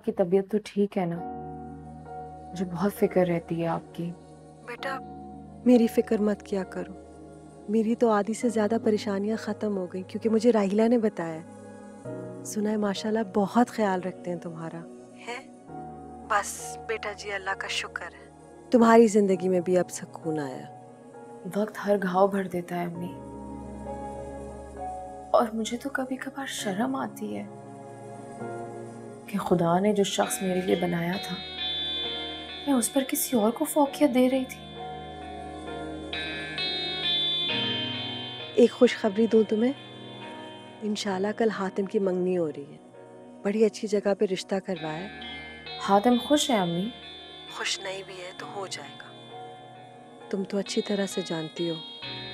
आपकी तबीयत तो ठीक है ना? मुझे बहुत फिक्र रहती है आपकी। बेटा मेरी फिक्र मत किया करो, मेरी तो आधी से ज्यादा परेशानियां खत्म हो गई क्योंकि मुझे राहिला ने बताया। सुना है माशाल्लाह बहुत ख्याल रखते हैं तुम्हारा। है बस बेटा जी, अल्लाह का शुक्र है तुम्हारी जिंदगी में भी अब सुकून आया। वक्त हर घाव भर देता है अम्मी, और मुझे तो कभी कभार शर्म आती है कि खुदा ने जो शख्स मेरे लिए बनाया था, मैं उस पर किसी और को फौकियत दे रही थी। एक खुशखबरी दूं तुम्हें, इंशाल्लाह कल हातिम की मंगनी हो रही है, बड़ी अच्छी जगह पे रिश्ता करवाया है। हातिम खुश है अम्मी? खुश नहीं भी है तो हो जाएगा। तुम तो अच्छी तरह से जानती हो,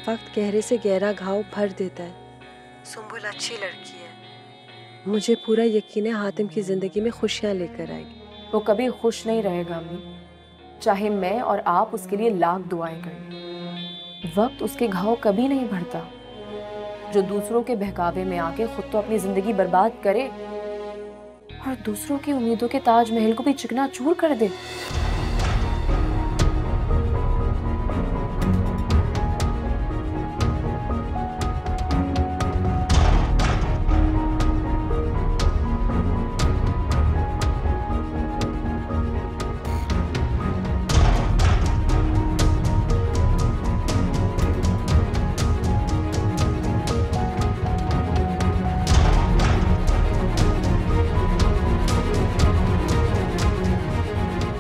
वक्त गहरे से गहरा घाव भर देता है। सुंबुल अच्छी लड़की है, मुझे पूरा यकीन है हातिम की जिंदगी में खुशियां लेकर आएगी। वो कभी खुश नहीं रहेगा अम्मी, चाहे मैं और आप उसके लिए लाख दुआएं करें। वक्त उसके घाव कभी नहीं भरता। जो दूसरों के बहकावे में आके खुद तो अपनी जिंदगी बर्बाद करे और दूसरों की उम्मीदों के ताजमहल को भी चिकनाचूर कर दे।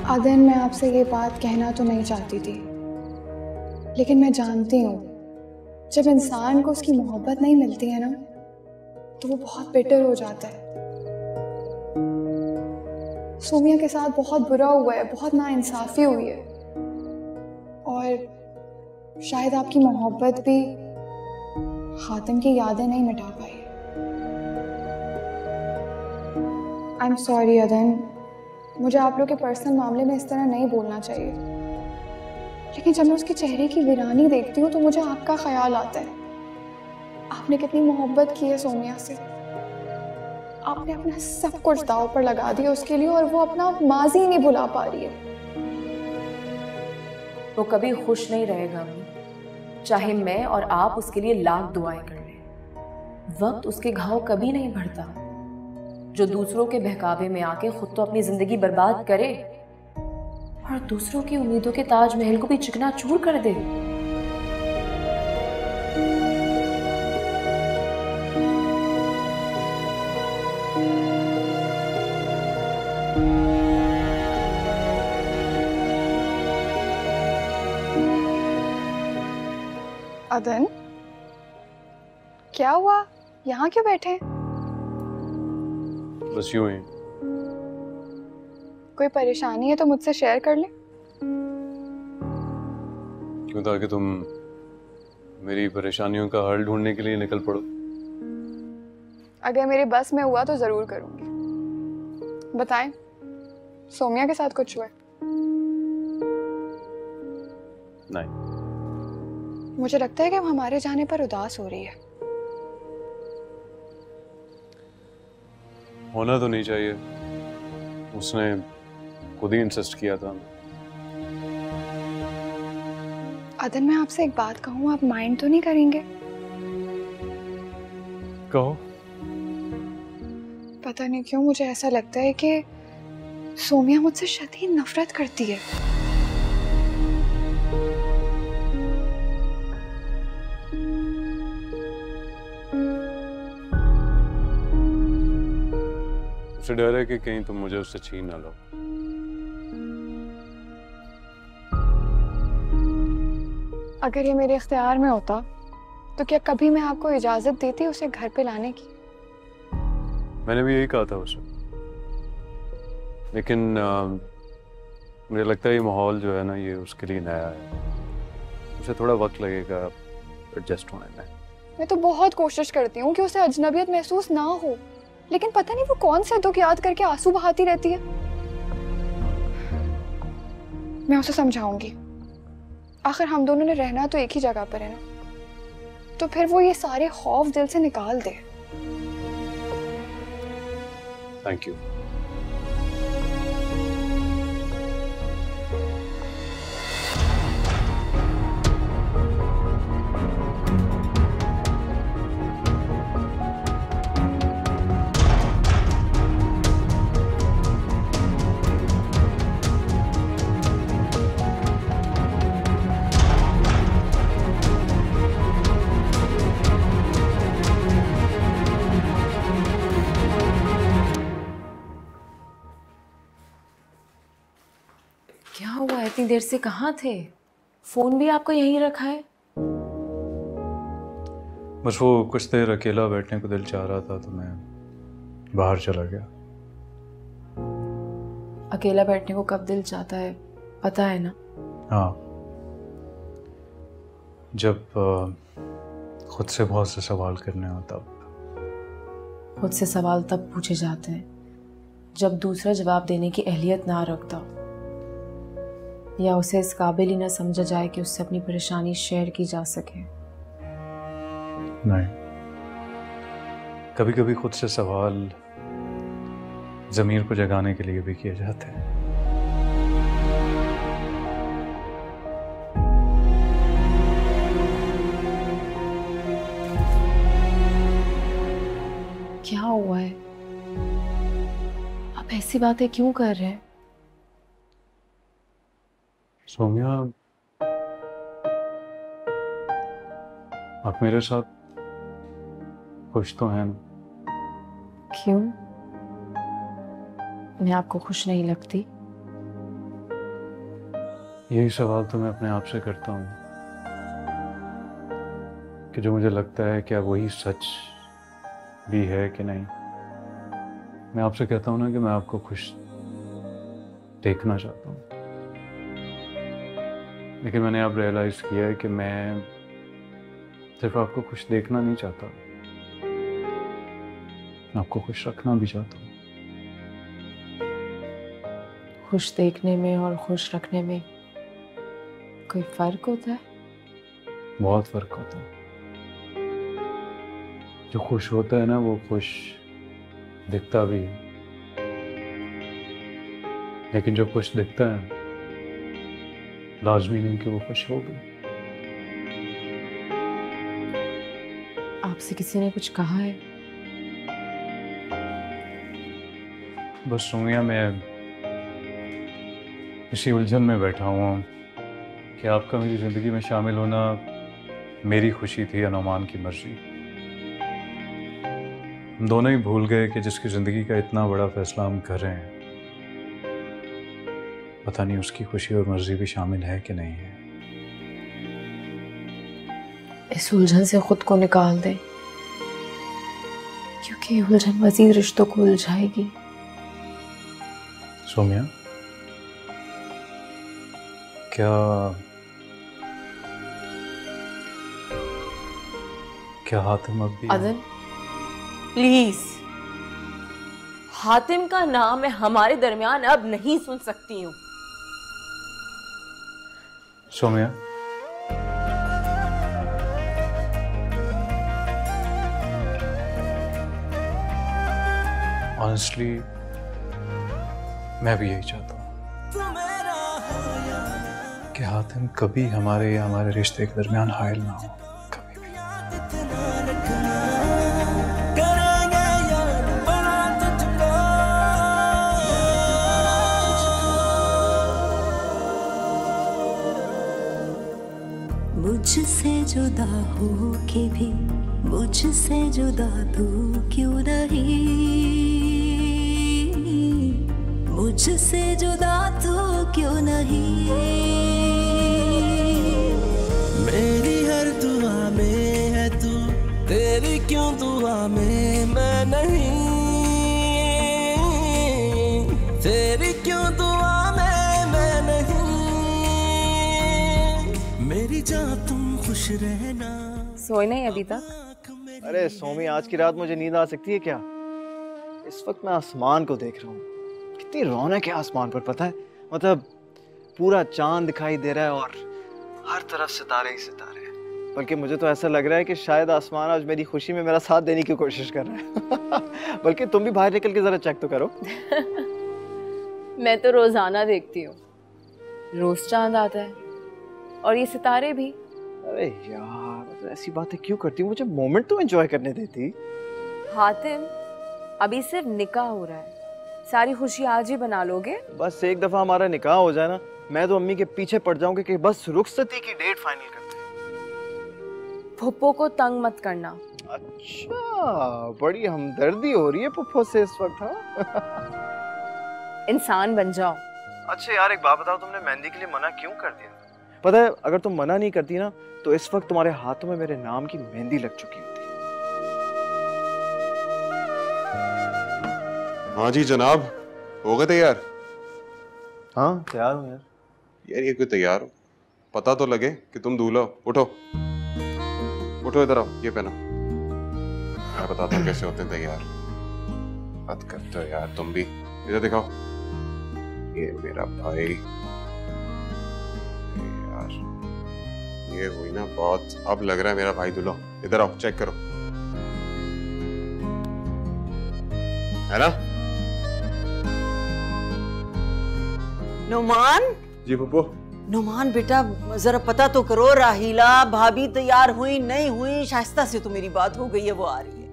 आदन, मैं आपसे ये बात कहना तो नहीं चाहती थी, लेकिन मैं जानती हूँ जब इंसान को उसकी मोहब्बत नहीं मिलती है ना, तो वो बहुत बिटर हो जाता है। सोमिया के साथ बहुत बुरा हुआ है, बहुत नाइंसाफी हुई है, और शायद आपकी मोहब्बत भी हातिम की यादें नहीं मिटा पाई। आई एम सॉरी अदन, मुझे आप लोग के पर्सनल मामले में इस तरह नहीं बोलना चाहिए, लेकिन जब मैं उसके चेहरे की वीरानी देखती हूँ तो मुझे आपका ख्याल आता है। आपने कितनी मोहब्बत की है सोमिया से, आपने अपना सब कुछ दांव पर लगा दिया उसके लिए, और वो अपना माजी ही नहीं भुला पा रही है। वो कभी खुश नहीं रहेगा अम्मी, चाहे मैं और आप उसके लिए लाख दुआएं कर लें। वक्त उसके घाव कभी नहीं भरता। जो दूसरों के बहकावे में आके खुद तो अपनी जिंदगी बर्बाद करे और दूसरों की उम्मीदों के ताजमहल को भी चिकनाचूर कर दे। अदन, क्या हुआ? यहाँ क्यों बैठे हैं? बस यूं ही। कोई परेशानी है तो मुझसे शेयर कर लें। क्यों, ताकि तुम मेरी परेशानियों का हल ढूंढने के लिए निकल पड़ो। अगर मेरी बस में हुआ तो जरूर करूंगी। बताएं, सोमिया के साथ कुछ हुआ? नहीं। मुझे लगता है कि वो हमारे जाने पर उदास हो रही है। होना तो नहीं चाहिए, उसने खुद ही इंसिस्ट किया था। अदन, मैं आपसे एक बात कहूँ, आप माइंड तो नहीं करेंगे? कहो। पता नहीं क्यों मुझे ऐसा लगता है कि सोमिया मुझसे शदीद नफरत करती है। उसे डर है कि कहीं तुम मुझे उससे छीन ना लो। अगर ये मेरे इख्तियार में होता तो क्या कभी मैं आपको इजाजत देती उसे घर पे लाने की? मैंने भी यही कहा था उसे, लेकिन मुझे लगता है ये माहौल जो है ना, ये उसके लिए नया है, उसे थोड़ा वक्त लगेगा एडजस्ट होने में। मैं तो बहुत कोशिश करती हूँ कि उसे अजनबियत महसूस ना हो, लेकिन पता नहीं वो कौन से दुख याद करके आंसू बहाती रहती है। मैं उसे समझाऊंगी, आखिर हम दोनों ने रहना तो एक ही जगह पर है ना, तो फिर वो ये सारे खौफ दिल से निकाल दे। Thank you. क्या हुआ, इतनी देर से कहाँ थे? फोन भी आपको यहीं रखा है? बस वो कुछ देर अकेला बैठने को दिल चाह रहा था तो मैं बाहर चला गया। अकेला बैठने को कब दिल चाहता है पता है ना? हाँ, जब खुद से बहुत से सवाल करने हो तब। खुद से सवाल तब पूछे जाते हैं जब दूसरा जवाब देने की अहलियत ना रखता या उसे इस काबिल ही ना समझा जाए कि उससे अपनी परेशानी शेयर की जा सके। नहीं, कभी कभी खुद से सवाल ज़मीर को जगाने के लिए भी किए जाते हैं। क्या हुआ है? आप ऐसी बातें क्यों कर रहे हैं? सौम्या, आप मेरे साथ खुश तो हैं ना? क्यों? मैं आपको खुश नहीं लगती? यही सवाल तो मैं अपने आप से करता हूँ कि जो मुझे लगता है क्या वही सच भी है कि नहीं। मैं आपसे कहता हूँ ना कि मैं आपको खुश देखना चाहता हूँ, लेकिन मैंने अब रियलाइज किया है कि मैं सिर्फ आपको खुश देखना नहीं चाहता, मैं आपको खुश रखना भी चाहता हूँ। खुश देखने में और खुश रखने में कोई फर्क होता है? बहुत फर्क होता है। जो खुश होता है ना वो खुश दिखता भी है, लेकिन जो खुश दिखता है लाजमी नहीं कि वो खुश होगा। आपसे किसी ने कुछ कहा है? बस सोनिया, मैं इसी उलझन में बैठा हुआ हूँ कि आपका मेरी ज़िंदगी में शामिल होना मेरी खुशी थी या नौमान की मर्जी। हम दोनों ही भूल गए कि जिसकी ज़िंदगी का इतना बड़ा फैसला हम कर रहे हैं, पता नहीं उसकी खुशी और मर्जी भी शामिल है कि नहीं है। इस उलझन से खुद को निकाल दें, क्योंकि ये उलझन मजीद रिश्तों को उलझाएगी। सोम्या, क्या हातिम अब भी अदन, प्लीज, हातिम का नाम मैं हमारे दरमियान अब नहीं सुन सकती हूँ। सोम्या, ऑनेस्टली मैं भी यही चाहता हूँ कि हातिम कभी हमारे या हमारे रिश्ते के दरमियान हायल ना हो, कभी भी। मुझसे जुदा हो के भी मुझसे जुदा तू क्यों नहीं, मुझसे जुदा तू क्यों नहीं। मेरी हर दुआ में है तू, तेरी क्यों दुआ में मैं नहीं, तेरी क्यों दुआ में मैं नहीं। मेरी जान तुम खुश रहना। सोए नहीं अभी तक? अरे सोमी, आज की रात मुझे नींद आ सकती है क्या? इस वक्त मैं आसमान को देख रहा हूँ, कितनी रौनक है आसमान पर, पता है? मतलब पूरा चांद दिखाई दे रहा है और हर तरफ सितारे ही सितारे हैं। बल्कि मुझे तो ऐसा लग रहा है कि शायद आसमान आज मेरी खुशी में मेरा साथ देने की कोशिश कर रहा है। बल्कि तुम भी बाहर निकल के जरा चेक तो करो। मैं तो रोजाना देखती हूँ, रोज चांद आता है और ये सितारे भी। अरे यार, मतलब ऐसी बातें क्यों करती हूँ? मुझे मोमेंट तो एंजॉय करने देती। हातिम, अभी सिर्फ निकाह हो रहा है, सारी खुशी आज ही बना लोगे? बस एक दफा हमारा निकाह हो जाए ना, मैं तो अम्मी के पीछे पड़ जाऊंगी कि बस रुखसती की डेट फाइनल करते हैं। फुप्पो को तंग मत करना। अच्छा, बड़ी हमदर्दी हो रही है पुप्पो से इस वक्त। हाँ। इंसान बन जाओ, अच्छा यार एक बात बताओ, तुमने मेहंदी के लिए मना क्यों कर दिया? पता है अगर तुम मना नहीं करती ना तो इस वक्त तुम्हारे हाथों में मेरे नाम की मेहंदी लग चुकी होती। हाँ जी जनाब, हो गए तैयार? हाँ तैयार हूँ यार। यार ये कोई तैयार हो, पता तो लगे कि तुम दूल्हा हो। उठो उठो, इधर आओ, ये पहनो। मैं बताता हूँ कैसे होते हैं तैयार। बात करते हो यार तुम भी, इधर दिखाओ। ये मेरा भाई यार, ये हुई ना बहुत, अब लग रहा है मेरा भाई दूल्हा। इधर आओ, चेक करो, है ना? नुमान, जी पप्पू। नुमान बेटा जरा पता तो करो, राहीला भाभी तैयार हुई नहीं हुई? शाइस्ता से तो मेरी बात हो गई है, वो आ रही है।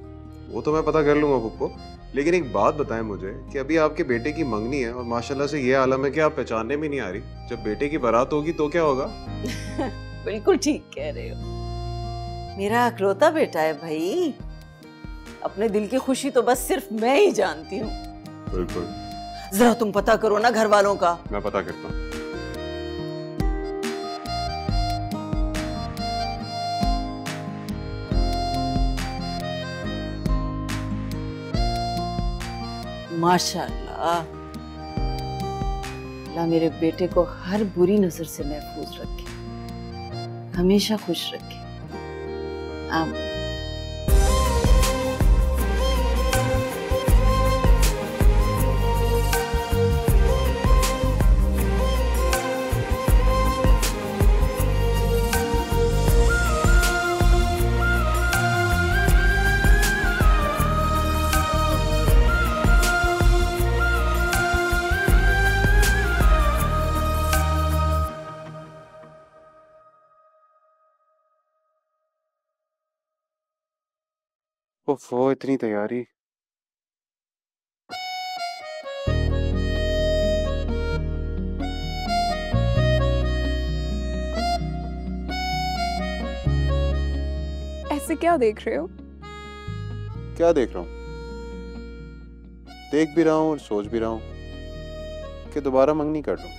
वो तो मैं पता कर लूंगा पप्पू, लेकिन एक बात बताएं मुझे कि अभी आपके बेटे की मंगनी है और माशाल्लाह से ये आलम है कि आप पहचानने में नहीं आ रही। जब बेटे की बारात होगी तो क्या होगा? बिल्कुल ठीक कह रहे हो, मेरा अकलौता बेटा है भाई। अपने दिल की खुशी तो बस सिर्फ मैं ही जानती हूँ। बिल्कुल। जरा तुम पता करो ना घर वालों का। मैं पता करता हूँ। माशाल्लाह, अल्लाह मेरे बेटे को हर बुरी नजर से महफूज रखे, हमेशा खुश रखे। आमीन। ओफो, इतनी तैयारी। ऐसे क्या देख रहे हो? क्या देख रहा हूँ? देख भी रहा हूँ और सोच भी रहा हूँ कि दोबारा मंगनी कर लूं।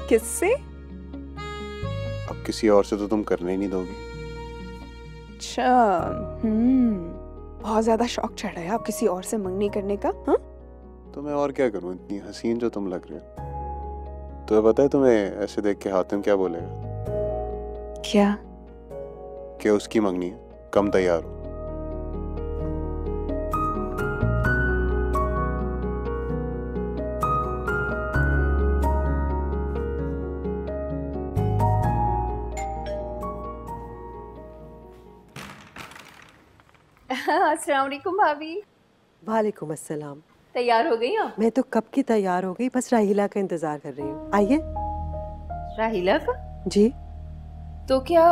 किससे? अब किसी और से तो तुम करने ही नहीं दोगी। अच्छा, बहुत ज्यादा शौक चढ़ रहा है आप किसी और से मंगनी करने का? हाँ? तो मैं और क्या करूं, इतनी हसीन जो तुम लग रहे हो। तो पता है तुम्हें ऐसे देख के हातिम क्या बोलेगा? क्या? कि उसकी मंगनी है, कम तैयार हो। अस्सलाम वालेकुम भाभी। वालेकुम अस्सलाम। तैयार हो गई आप? मैं तो कब की तैयार हो गई, बस राहिला का इंतजार कर रही हूँ। आइए। राहिला का? जी। तो क्या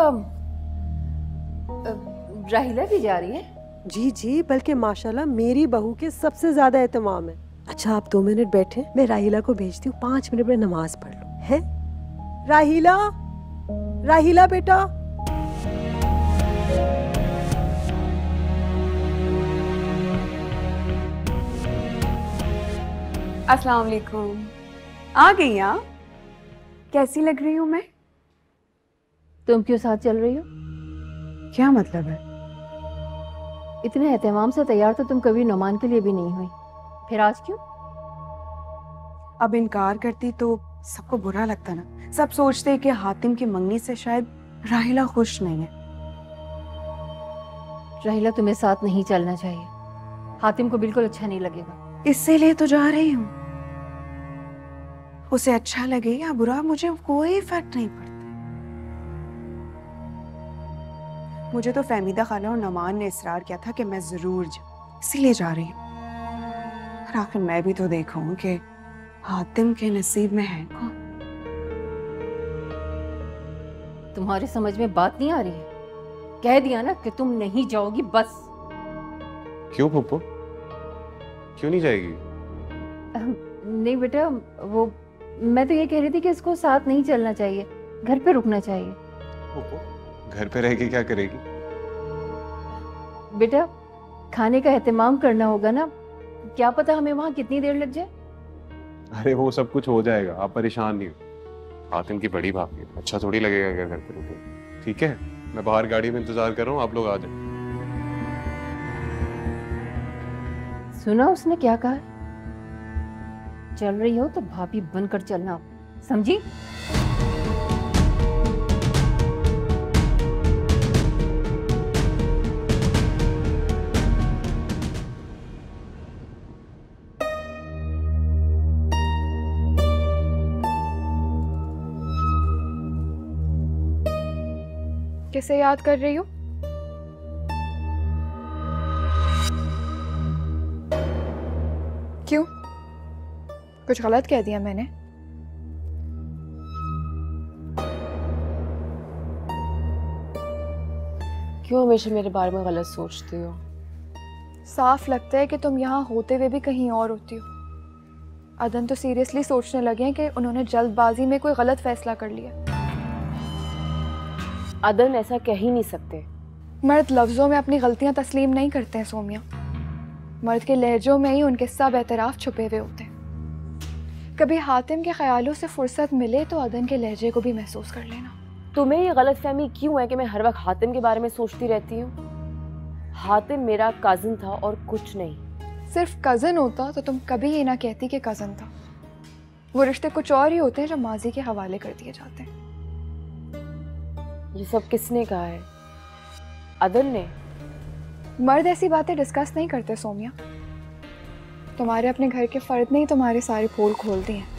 राहिला भी जा रही है? जी जी, बल्कि माशाल्लाह मेरी बहू के सबसे ज्यादा एहतमाम है। अच्छा आप 2 मिनट बैठे, मैं राहिला को भेजती हूँ, 5 मिनट में नमाज पढ़ लूँ। है राहिला, राहिला बेटा। अस्सलाम वालेकुम। आ गई आप? कैसी लग रही हूँ मैं? तुम क्यों साथ चल रही हो? क्या मतलब है? इतने एहतमाम से तैयार तो तुम कभी नुमान के लिए भी नहीं हुई, फिर आज क्यों? अब इनकार करती तो सबको बुरा लगता ना। सब सोचते कि हातिम की मंगनी से शायद राहिला खुश नहीं है। राहिला तुम्हें साथ नहीं चलना चाहिए, हातिम को बिल्कुल अच्छा नहीं लगेगा। इसीलिए तो जा रही हूँ। उसे अच्छा लगे या बुरा मुझे कोई फर्क नहीं पड़ता। मुझे तो फहमीदा खाला और नमान ने इसरार किया था कि मैं जरूर जाऊं, इसीलिए जा रही हूँ। और आखिर मैं भी तो देखूं कि हातिम के नसीब में है कौन। तुम्हारे समझ में बात नहीं आ रही है? कह दिया ना कि तुम नहीं जाओगी, बस। क्यों पप्पू, क्यों नहीं जाएगी? नहीं बेटा, वो मैं तो ये कह रही थी कि इसको साथ नहीं चलना चाहिए, घर पे रुकना चाहिए। पप्पू घर पे रह के क्या करेगी? बेटा खाने का एहतमाम करना होगा ना, क्या पता हमें वहाँ कितनी देर लग जाए। अरे वो सब कुछ हो जाएगा, आप परेशान नहीं हो। हातिम की बड़ी भाभी है, अच्छा थोड़ी लगेगा अगर घर पे रुके। ठीक है, मैं बाहर गाड़ी में इंतजार कर रहा हूँ, आप लोग आ जाए। सुना उसने क्या कहा? चल रही हो तो भाभी बनकर चलना, समझी? किसे याद कर रही हो? क्यों? कुछ गलत कह दिया मैंने? क्यों हमेशा मेरे बारे में गलत सोचती हो? साफ लगता है कि तुम यहाँ होते हुए भी कहीं और होती हो। अदन तो सीरियसली सोचने लगे हैं कि उन्होंने जल्दबाजी में कोई गलत फैसला कर लिया। अदन ऐसा कह ही नहीं सकते। मर्द लफ्जों में अपनी गलतियां तस्लीम नहीं करते हैं सोमिया। मर्द के लहजों में ही उनके सब एतराफ छुपे हुए होते हैं। कभी हातिम के ख्यालों से फुर्सत मिले तो अदन के लहजे को भी महसूस कर लेना। तुम्हें ये गलतफहमी क्यों है कि मैं हर वक्त हातिम के बारे में सोचती रहती हूँ? हातिम मेरा कजिन था और कुछ नहीं। सिर्फ कजिन होता तो तुम कभी ये ना कहती कि कजिन था। वो रिश्ते कुछ और ही होते हैं जो माजी के हवाले कर दिए जाते हैं। ये सब किसने कहा है? अदन ने? मर्द ऐसी बातें डिस्कस नहीं करते सोमिया। तुम्हारे अपने घर के फर्द ने ही तुम्हारे सारे पोल खोल दिए हैं।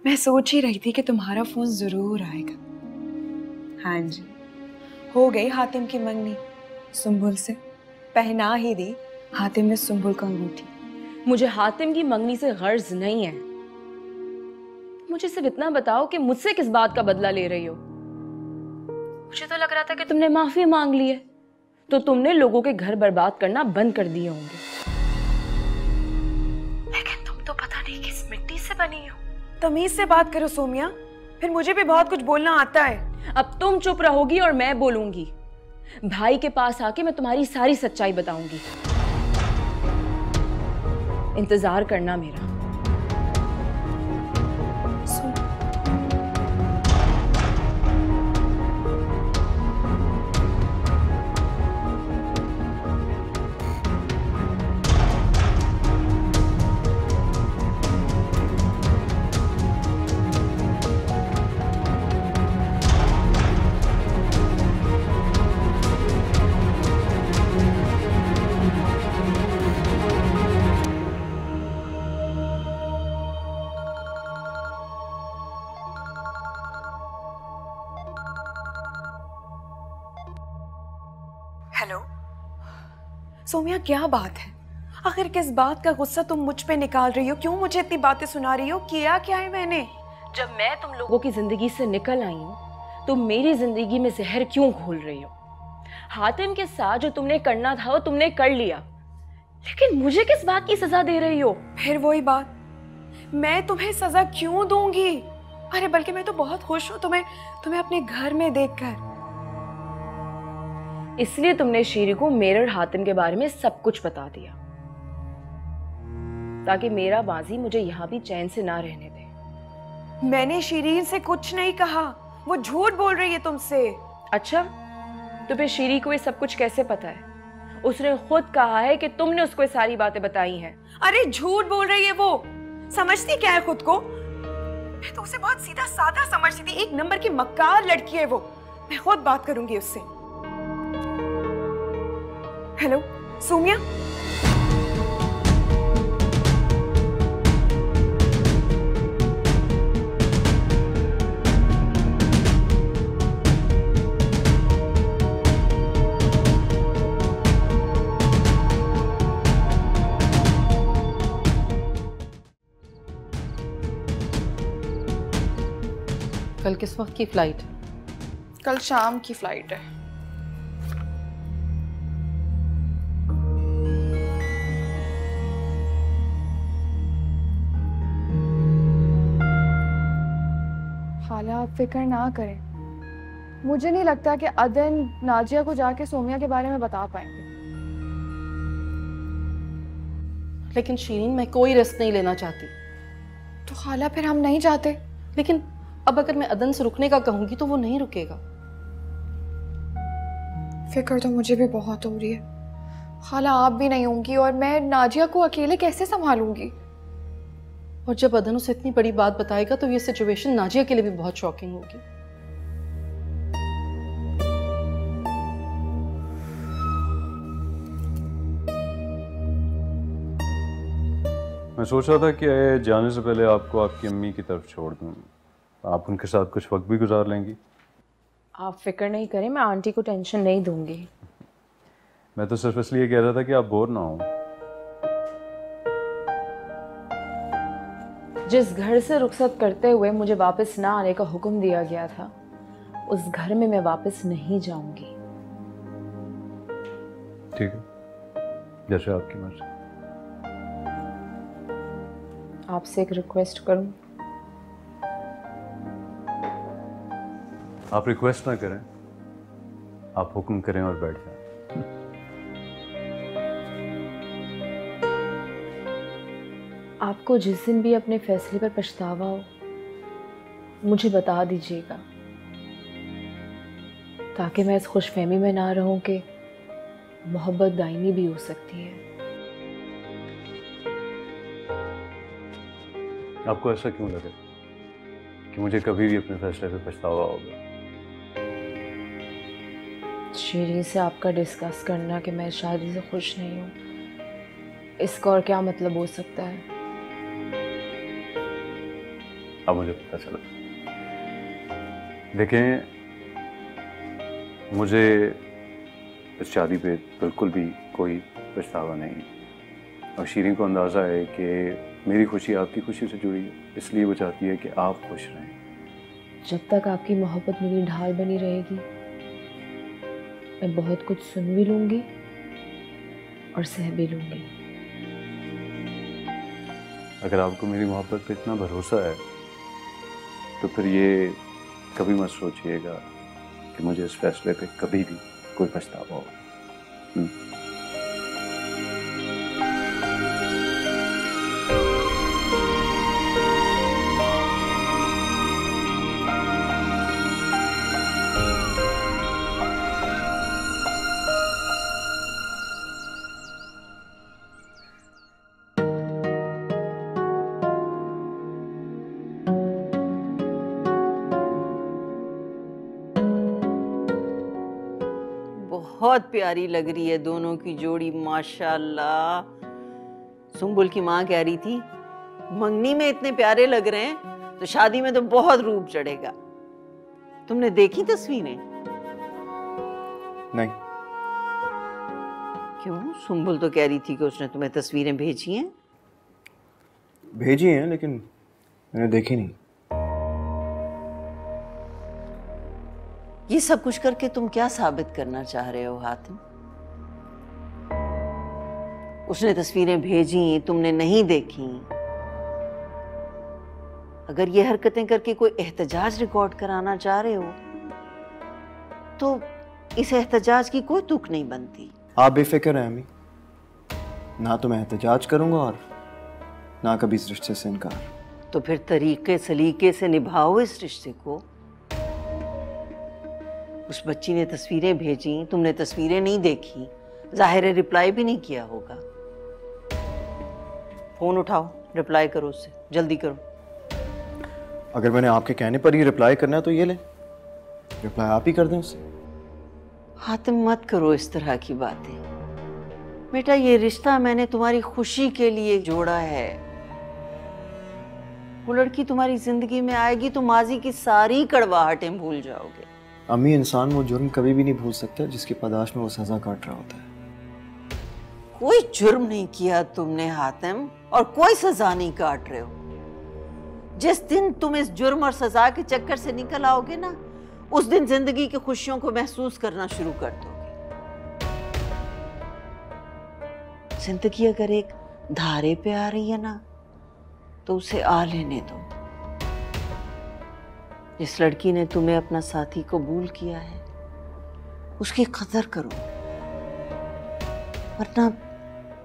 मैं सोच ही रही थी कि तुम्हारा फोन जरूर आएगा। हाँ जी, हो गई हातिम की मंगनी सुंबुल से, पहना ही दी हातिम ने सुंबुल को अंगूठी। मुझे हातिम की मंगनी से गर्ज नहीं है। मुझे सिर्फ इतना बताओ कि मुझसे किस बात का बदला ले रही हो? मुझे तो लग रहा था कि तुमने माफी मांग ली है, तो तुमने लोगों के घर बर्बाद करना बंद कर दिए होंगे। लेकिन तुम तो पता नहीं किस मिट्टी से बनी हो। तमीज से बात करो सोमिया, फिर मुझे भी बहुत कुछ बोलना आता है। अब तुम चुप रहोगी और मैं बोलूंगी। भाई के पास आके मैं तुम्हारी सारी सच्चाई बताऊंगी। इंतजार करना मेरा। हेलो सोमिया, क्या बात है? आखिर किस बात का गुस्सा तुम मुझ पे निकाल रही हो? क्यों मुझे इतनी बातें सुना रही हो? किया क्या है मैंने? जब मैं तुम लोगों की जिंदगी से निकल आई हूँ तो मेरी जिंदगी में जहर क्यों घोल रही हो? हातिम के साथ जो तुमने करना था वो तुमने कर लिया, लेकिन मुझे किस बात की सजा दे रही हो? फिर वही बात, मैं तुम्हें सजा क्यों दूंगी? अरे बल्कि मैं तो बहुत खुश हूँ तुम्हें अपने घर में देखकर। इसलिए तुमने शीरी को मेरे और हातिम के बारे में सब कुछ बता दिया, ताकि मेरा बाजी मुझे यहाँ भी चैन से ना रहने दे। मैंने शीरीन से कुछ नहीं कहा, वो झूठ बोल रही है तुमसे। अच्छा, तो फिर शीरी को ये सब कुछ कैसे पता है? उसने खुद कहा है कि तुमने उसको ये सारी बातें बताई हैं। अरे झूठ बोल रही है वो। समझती क्या है खुद को? मैं तो उसे बहुत सीधा साधा समझती थी, एक नंबर की मक्कार लड़की है वो। मैं खुद बात करूंगी उससे। हेलो सोमिया, कल किस वक्त की फ्लाइट है? कल शाम की फ्लाइट है। खाला आप फिक्र ना करें, मुझे नहीं लगता कि अदन नाजिया को जाके सोमिया के बारे में बता पाएंगे। लेकिन शीरीन, मैं कोई रिस्क नहीं लेना चाहती। तो खाला फिर हम नहीं जाते। लेकिन अब अगर मैं अदन से रुकने का कहूंगी तो वो नहीं रुकेगा। फिक्र तो मुझे भी बहुत हो रही है खाला, आप भी नहीं होंगी और मैं नाजिया को अकेले कैसे संभालूंगी। और जब अदन उसे इतनी बड़ी बात बताएगा तो ये सिचुएशन नाजिया के लिए भी बहुत शॉकिंग होगी। मैं सोच रहा था कि जाने से पहले आपको आपकी अम्मी की तरफ छोड़ दूं, आप उनके साथ कुछ वक्त भी गुजार लेंगी। आप फिक्र नहीं करें, मैं आंटी को टेंशन नहीं दूंगी। मैं तो सिर्फ इसलिए कह रहा था कि आप बोर ना हो। जिस घर से रुखसत करते हुए मुझे वापस ना आने का हुक्म दिया गया था, उस घर में मैं वापस नहीं जाऊंगी। ठीक है, जैसे आपकी मर्जी। आपसे एक रिक्वेस्ट करूं? आप रिक्वेस्ट ना करें, आप हुक्म करें और बैठ जाएं। आपको जिस दिन भी अपने फैसले पर पछतावा हो, मुझे बता दीजिएगा, ताकि मैं इस खुशफहमी में ना रहूं कि मोहब्बत दायमी भी हो सकती है। आपको ऐसा क्यों लगे कि मुझे कभी भी अपने फैसले पे पछतावा होगा? शीरीन से आपका डिस्कस करना कि मैं शादी से खुश नहीं हूँ, इसका और क्या मतलब हो सकता है? अब मुझे पता चला। देखें, मुझे इस शादी पे बिल्कुल भी कोई पछतावा नहीं है और शीरीन को अंदाज़ा है कि मेरी खुशी आपकी खुशी से जुड़ी है, इसलिए वो चाहती है कि आप खुश रहें। जब तक आपकी मोहब्बत मेरी ढाल बनी रहेगी, मैं बहुत कुछ सुन भी लूँगी और सह भी लूँगी। अगर आपको मेरी मोहब्बत पे इतना भरोसा है तो फिर ये कभी मत सोचिएगा कि मुझे इस फैसले पे कभी भी कोई पछतावा हो। बहुत प्यारी लग रही है दोनों की जोड़ी, माशाल्लाह। सुंबुल की माँ कह रही थी मंगनी में इतने प्यारे लग रहे हैं तो शादी में तो बहुत रूप चढ़ेगा। तुमने देखी तस्वीरें? नहीं। क्यों? सुंबुल तो कह रही थी कि उसने तुम्हें तस्वीरें भेजी हैं। भेजी हैं लेकिन मैंने देखी नहीं। ये सब कुछ करके तुम क्या साबित करना चाह रहे हो हातिम? उसने तस्वीरें भेजी, तुमने नहीं देखी। अगर ये हरकतें करके कोई एहतजाज रिकॉर्ड कराना चाह रहे हो तो इस एहतजाज की कोई तुक नहीं बनती। आप बेफिक्र हैं अम्मी, ना तो मैं एहतजाज करूंगा और ना कभी इस रिश्ते से इनकार। तो फिर तरीके सलीके से निभाओ इस रिश्ते को। उस बच्ची ने तस्वीरें भेजी, तुमने तस्वीरें नहीं देखी, जाहिर है रिप्लाई भी नहीं किया होगा। फोन उठाओ, रिप्लाई करो उससे, जल्दी करो। अगर मैंने आपके कहने पर ही रिप्लाई करना है तो ये ले, रिप्लाई आप ही कर दें उससे। हातिम मत करो इस तरह की बातें। बेटा ये रिश्ता मैंने तुम्हारी खुशी के लिए जोड़ा है। वो लड़की तुम्हारी जिंदगी में आएगी तो माजी की सारी कड़वाहटें भूल जाओगे। अम्मी, इंसान वो जुर्म कभी भी नहीं भूल सकता जिसकी पादाश में वो सजा काट रहा होता है। कोई जुर्म नहीं किया तुमने हातिम, और कोई सजा नहीं काट रहे हो। जिस दिन तुम इस जुर्म और सजा के चक्कर से निकल आओगे ना, उस दिन जिंदगी की खुशियों को महसूस करना शुरू कर दोगे। जिंदगी अगर एक धारे पे आ रही है ना, तो उसे आ लेने दो। जिस लड़की ने तुम्हें अपना साथी कबूल किया है, उसकी कदर करो, वरना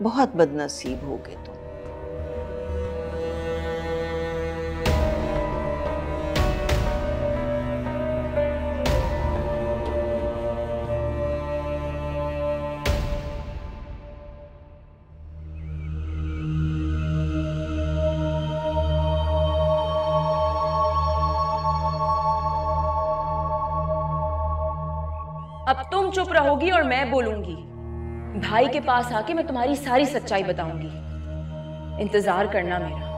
बहुत बदनसीब होगे तुम। अब तुम चुप रहोगी और मैं बोलूंगी। भाई के पास आके मैं तुम्हारी सारी सच्चाई बताऊंगी। इंतजार करना मेरा।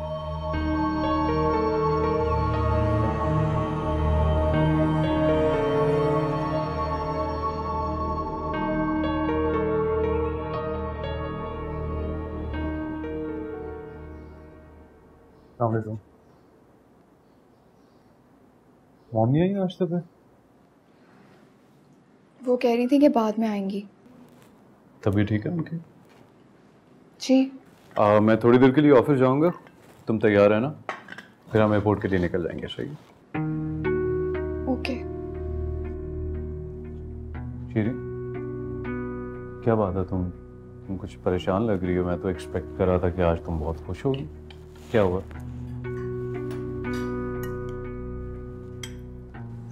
मॉम नहीं आई आज तक? वो कह रही थी कि बाद में आएंगी। तबीयत ठीक है उनकी? जी। मैं थोड़ी देर के लिए ऑफिस जाऊंगा, तुम तैयार है ना? फिर हम एयरपोर्ट के लिए निकल जाएंगे। सही? ओके। शीरी, क्या बात है? तुम कुछ परेशान लग रही हो। मैं तो एक्सपेक्ट कर रहा था कि आज तुम बहुत खुश होगी। क्या हुआ?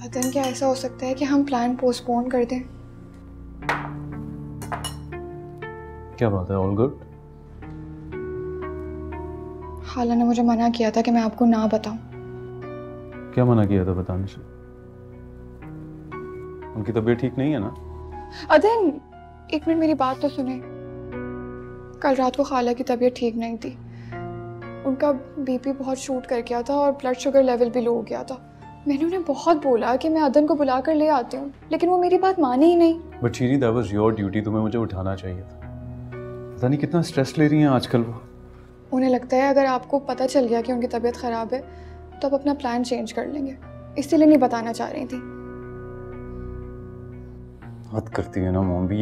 अदन, क्या ऐसा हो सकता है कि हम प्लान पोस्टपोन कर दें? क्या बात है? All good? खाला ने मुझे मना किया था कि मैं आपको ना बताऊं। क्या मना किया था बताने से? उनकी तबीयत ठीक नहीं है ना? अदन, एक मिनट मेरी बात तो सुने। कल रात को खाला की तबीयत ठीक नहीं थी। उनका बीपी बहुत शूट कर गया था और ब्लड शुगर लेवल भी लो हो गया था। मैंने उन्हें बहुत बोला कि मैं अदन को बुला कर ले आती हूँ, लेकिन वो मेरी बात मानी ही नहीं। But Shiri, that was your duty. तुम्हें मुझे उठाना चाहिए था। पता नहीं कितना स्ट्रेस ले रही हैं आजकल वो। उन्हें लगता है अगर आपको पता चल गया कि उनकी तबीयत ख़राब है तो आप अपना प्लान चेंज कर लेंगे, इसीलिए नहीं बताना चाह रही थी। बात करती है ना मॉम भी।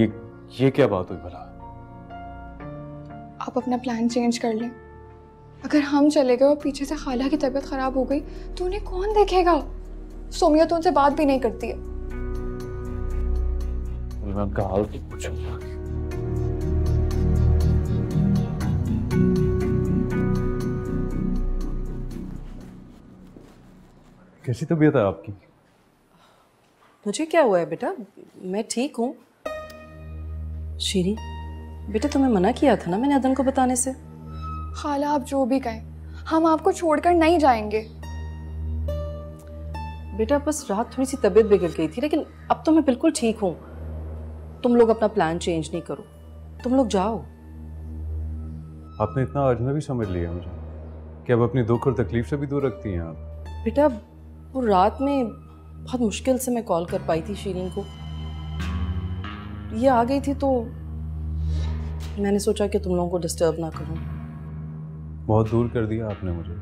ये क्या बात हुई भला? आप अपना प्लान चेंज कर लें। अगर हम चले गए और पीछे से खाला की तबीयत ख़राब हो गई तो उन्हें कौन देखेगा? सोमिया तो उनसे बात भी नहीं करती है। मैं उनका हाल तो पूछूंगा। कैसी तबीयत है आपकी? मुझे क्या हुआ है बेटा? मैं ठीक हूँ। शीरी बेटा, तुम्हें मना किया था ना मैंने अदन को बताने से। खाला, आप जो भी कहें, हम आपको छोड़कर नहीं जाएंगे। बेटा बस रात थोड़ी सी तबीयत बिगड़ गई थी, लेकिन अब तो मैं बिल्कुल ठीक हूँ। तुम लोग अपना प्लान चेंज नहीं करो, तुम लोग जाओ। आपने इतना अजनबी समझ लिया मुझे कि अब अपनी दुख और तकलीफ से भी दूर रखती हैं आप। बेटा वो रात में बहुत मुश्किल से मैं कॉल कर पाई थी शीरीन को। ये आ गई थी तो मैंने सोचा कि तुम लोगों को डिस्टर्ब ना करूं। बहुत दूर कर दिया आपने मुझे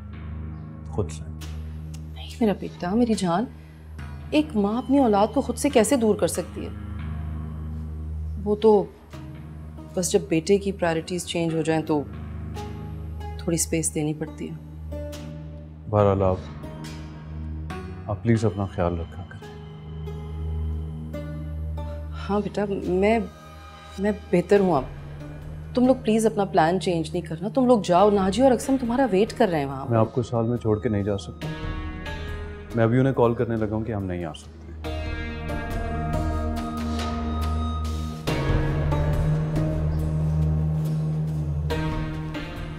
खुद से। नहीं मेरा बेटा, मेरी जान, एक माँ अपनी औलाद को खुद से कैसे दूर कर सकती है? वो तो बस जब बेटे की प्रायोरिटीज चेंज हो जाएं तो थोड़ी स्पेस देनी पड़ती है। बहरहाल आप प्लीज अपना ख्याल रखा करें। हाँ बेटा, मैं बेहतर हूँ अब। तुम लोग प्लीज अपना प्लान चेंज नहीं करना। तुम लोग जाओ, नाजी और अक्सम तुम्हारा वेट कर रहे हैं वहाँ। मैं आपको साल में छोड़ के नहीं जा सकता। मैं अभी उन्हें कॉल करने लगा हूँ कि हम नहीं आ सकते।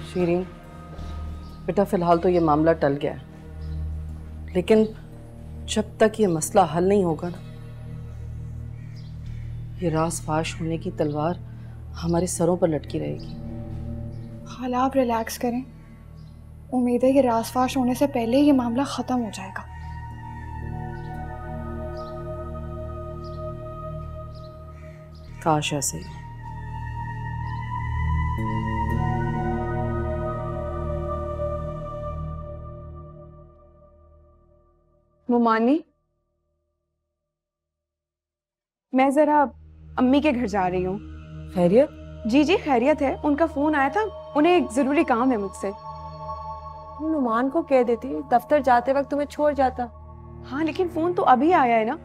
शीरीन बेटा, फिलहाल तो ये मामला टल गया है, लेकिन जब तक ये मसला हल नहीं होगा ना, ये राज फाश होने की तलवार हमारे सरों पर लटकी रहेगी। खाला आप रिलैक्स करें, उम्मीद है कि रासफाश होने से पहले ये मामला ख़त्म हो जाएगा। काश ऐसे ही। मुमानी, मैं जरा अम्मी के घर जा रही हूँ। खैरियत? जी जी खैरियत है, उनका फोन आया था, उन्हें एक जरूरी काम है मुझसे। तुम नुमान को कह देती, दफ्तर जाते वक्त तुम्हें छोड़ जाता। हाँ लेकिन फोन तो अभी आया है ना।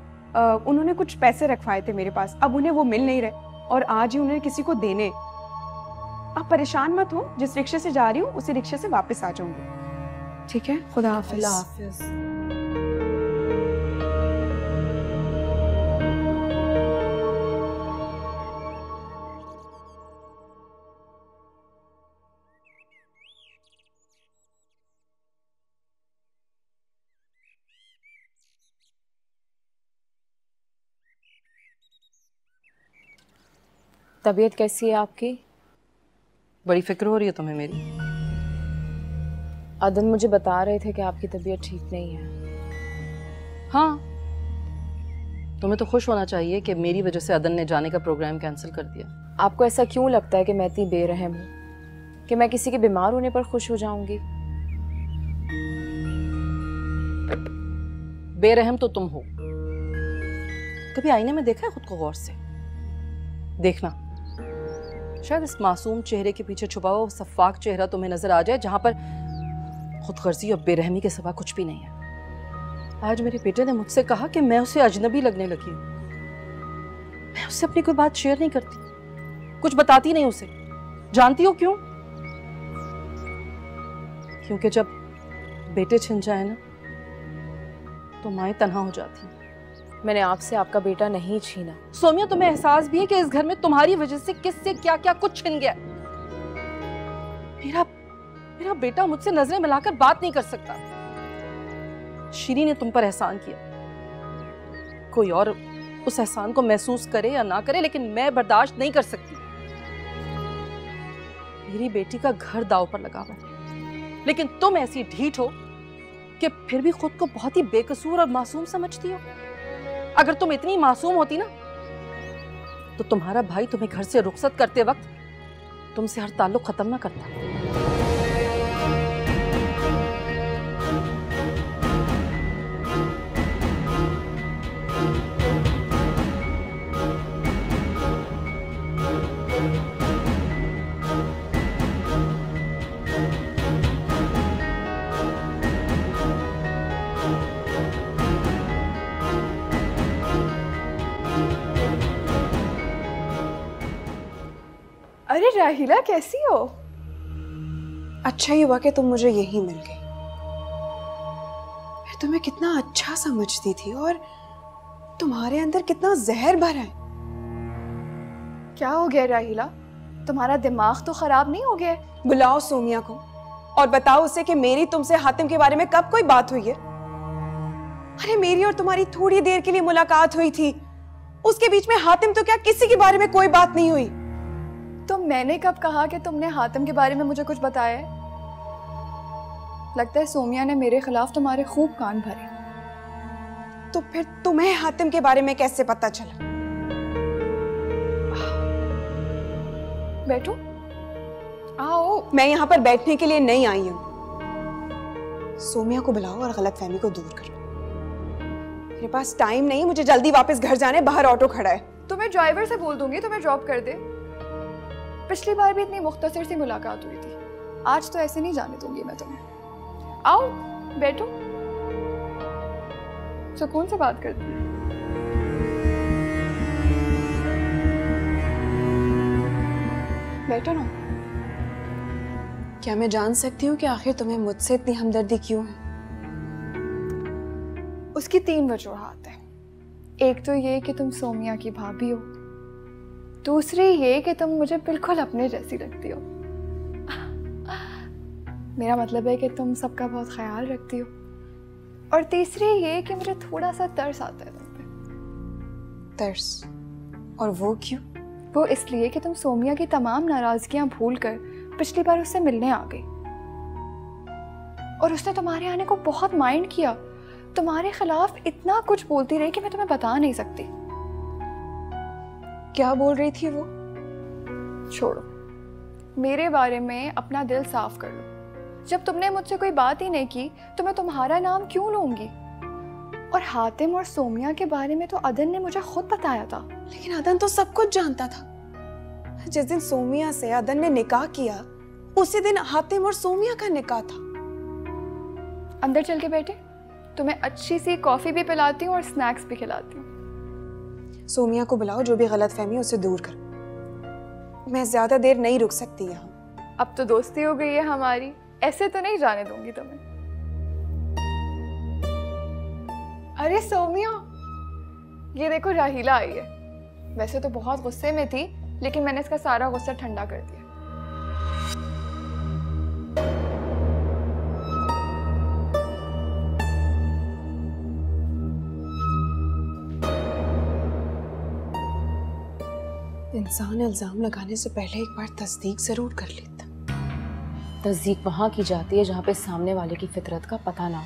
उन्होंने कुछ पैसे रखवाए थे मेरे पास, अब उन्हें वो मिल नहीं रहे और आज ही उन्हें किसी को देने। आप परेशान मत हो, जिस रिक्शे से जा रही हूँ उसी रिक्शे से वापस आ जाऊंगी। ठीक है, खुदा हाफिज। अल्लाह हाफिज। तबीयत कैसी है आपकी? बड़ी फिक्र हो रही है तुम्हें मेरी। अदन मुझे बता रहे थे कि आपकी तबीयत ठीक नहीं है। हाँ, तुम्हें तो खुश होना चाहिए कि मेरी वजह से अदन ने जाने का प्रोग्राम कैंसिल कर दिया। आपको ऐसा क्यों लगता है कि मैं इतनी बेरहम हूँ कि मैं किसी के बीमार होने पर खुश हो जाऊंगी? बेरहम तो तुम हो। कभी आईने में देखा है खुद को गौर से? देखना, शायद इस मासूम चेहरे के पीछे छुपा हुआ सफाक चेहरा तुम्हें नजर आ जाए जहां पर खुदगर्जी और बेरहमी के सिवा कुछ भी नहीं है। आज मेरे बेटे ने मुझसे कहा कि मैं उसे अजनबी लगने लगी हूं। मैं उससे अपनी कोई बात शेयर नहीं करती, कुछ बताती नहीं उसे। जानती हो क्यों? क्योंकि जब बेटे छिन जाए ना तो माएं तन्हा हो जाती हैं। मैंने आपसे आपका बेटा नहीं छीना। सोमिया, तुम्हें एहसास भी है कि इस घर में तुम्हारी वजह से किससे क्या क्या कुछ छिन गया। मेरा बेटा मुझसे नजरें मिलाकर बात नहीं कर सकता। शीरी ने तुम पर एहसान किया, कोई और उस एहसान को महसूस करे या ना करे, लेकिन मैं बर्दाश्त नहीं कर सकती। मेरी बेटी का घर दांव पर लगा हुआ, लेकिन तुम ऐसी ढीठ हो कि फिर भी खुद को बहुत ही बेकसूर और मासूम समझती हो। अगर तुम इतनी मासूम होती ना तो तुम्हारा भाई तुम्हें घर से रुखसत करते वक्त तुमसे हर ताल्लुक खत्म ना करता। अरे राहिला, कैसी हो? अच्छा ही हुआ कि तुम मुझे यहीं मिल गई। मैं तुम्हें कितना अच्छा समझती थी और तुम्हारे अंदर कितना जहर भरा है। क्या हो गया राहिला? तुम्हारा दिमाग तो खराब नहीं हो गया? बुलाओ सोमिया को और बताओ उसे कि मेरी तुमसे हातिम के बारे में कब कोई बात हुई है। अरे मेरी और तुम्हारी थोड़ी देर के लिए मुलाकात हुई थी, उसके बीच में हातिम तो क्या किसी के बारे में कोई बात नहीं हुई। तो मैंने कब कहा कि तुमने हातिम के बारे में मुझे कुछ बताया है? लगता है सोमिया ने मेरे खिलाफ तुम्हारे खूब कान भरे। तो फिर तुम्हें हातिम के बारे में कैसे पता चला? बैठो। आओ। मैं यहाँ पर बैठने के लिए नहीं आई हूँ। सोमिया को बुलाओ और गलतफहमी को दूर करो। मेरे पास टाइम नहीं, मुझे जल्दी वापस घर जाने, बाहर ऑटो खड़ा है। तो मैं ड्राइवर से बोल दूंगी तुम्हें ड्रॉप कर दे। पिछली बार भी इतनी मुख्तसर सी मुलाकात हुई थी, आज तो ऐसे नहीं जाने दूंगी मैं तुम्हें। आओ बैठो, सुकून से बात करते हैं। बैठो ना। क्या मैं जान सकती हूँ कि आखिर तुम्हें मुझसे इतनी हमदर्दी क्यों है? उसकी 3 वजूहात हैं। एक तो ये कि तुम सोमिया की भाभी हो, दूसरी ये कि तुम मुझे बिल्कुल अपने जैसी लगती हो। मेरा मतलब है कि तुम सबका बहुत ख्याल रखती हो। और तीसरी ये कि मुझे थोड़ा सा तरस आता है तुम पे। तरस? और वो क्यों? वो इसलिए कि तुम सोमिया की तमाम नाराजगियां भूलकर पिछली बार उससे मिलने आ गई, और उसने तुम्हारे आने को बहुत माइंड किया, तुम्हारे खिलाफ इतना कुछ बोलती रही कि मैं तुम्हें बता नहीं सकती। क्या बोल रही थी वो? छोड़ो, मेरे बारे में अपना दिल साफ कर लो। जब तुमने मुझसे कोई बात ही नहीं की तो मैं तुम्हारा नाम क्यों लूंगी? और हातिम और सोमिया के बारे में तो अदन ने मुझे खुद बताया था। लेकिन अदन तो सब कुछ जानता था। जिस दिन सोमिया से अदन ने निकाह किया उसी दिन हातिम और सोमिया का निकाह था। अंदर चल के बैठे, तुम्हें अच्छी सी कॉफी भी पिलाती हूँ और स्नैक्स भी खिलाती हूँ। सोमिया को बुलाओ, जो भी गलत फहमी उसे दूर कर। मैं ज्यादा देर नहीं रुक सकती यहाँ। अब तो दोस्ती हो गई है हमारी, ऐसे तो नहीं जाने दूंगी तुम्हें। अरे सोमिया, ये देखो राहीला आई है। वैसे तो बहुत गुस्से में थी, लेकिन मैंने इसका सारा गुस्सा ठंडा कर दिया। इंसान इल्जाम लगाने से पहले एक बार तस्दीक जरूर कर लेता। तस्दीक वहाँ की जाती है जहाँ पे सामने वाले की फितरत का पता ना हो।